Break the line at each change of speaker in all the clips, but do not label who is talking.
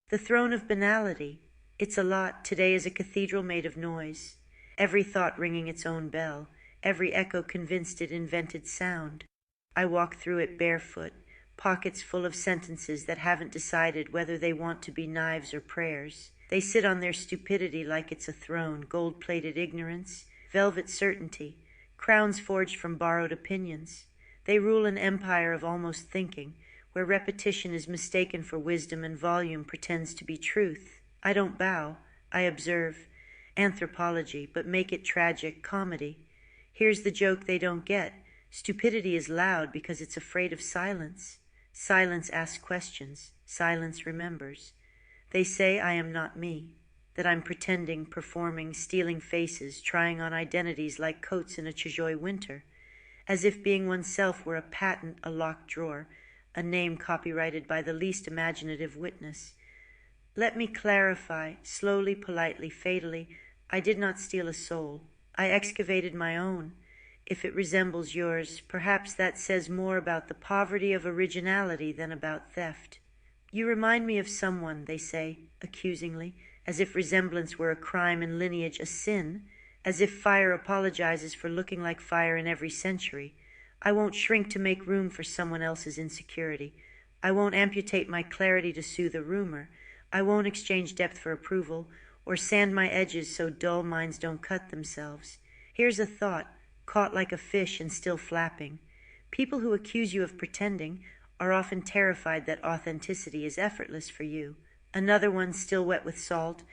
The throne of banality. It's a lot. Today is a cathedral made of noise, every thought ringing its own bell, every echo convinced it invented sound. I walk through it barefoot, pockets full of sentences that haven't decided whether they want to be knives or prayers. They sit on their stupidity like it's a throne, gold-plated ignorance, velvet certainty, crowns forged from borrowed opinions. They rule an empire of almost thinking, where repetition is mistaken for wisdom and volume pretends to be truth. I don't bow, I observe. Anthropology, but make it tragic comedy. Here's the joke they don't get. Stupidity is loud because it's afraid of silence. Silence asks questions. Silence remembers. They say I am not me, that I'm pretending, performing, stealing faces, trying on identities like coats in a Chajoy winter, as if being oneself were a patent, a locked drawer, a name copyrighted by the least imaginative witness. Let me clarify, slowly, politely, fatally, I did not steal a soul. I excavated my own. If it resembles yours, perhaps that says more about the poverty of originality than about theft. You remind me of someone, they say, accusingly, as if resemblance were a crime and lineage a sin, as if fire apologizes for looking like fire in every century. I won't shrink to make room for someone else's insecurity. I won't amputate my clarity to soothe a rumor. I won't exchange depth for approval, or sand my edges so dull minds don't cut themselves. Here's a thought, caught like a fish and still flapping. People who accuse you of pretending are often terrified that authenticity is effortless for you. Another one still wet with salt.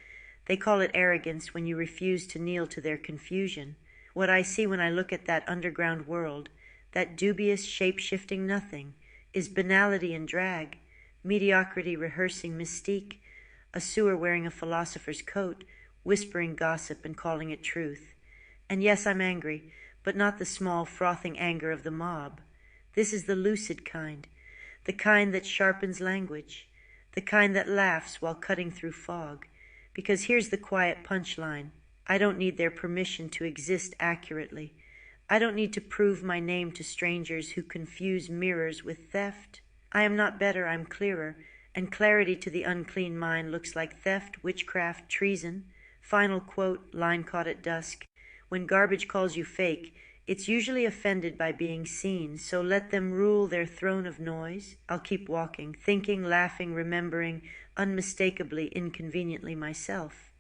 They call it arrogance when you refuse to kneel to their confusion. What I see when I look at that underground world, that dubious, shape-shifting nothing, is banality and drag, mediocrity rehearsing mystique, a sewer wearing a philosopher's coat, whispering gossip and calling it truth. And yes, I'm angry, but not the small, frothing anger of the mob. This is the lucid kind, the kind that sharpens language, the kind that laughs while cutting through fog. Because here's the quiet punchline. I don't need their permission to exist accurately. I don't need to prove my name to strangers who confuse mirrors with theft. I am not better, I'm clearer, and clarity to the unclean mind looks like theft, witchcraft, treason. Final quote, line caught at dusk. When garbage calls you fake, it's usually offended by being seen, so let them rule their throne of noise. I'll keep walking, thinking, laughing, remembering, unmistakably, inconveniently myself.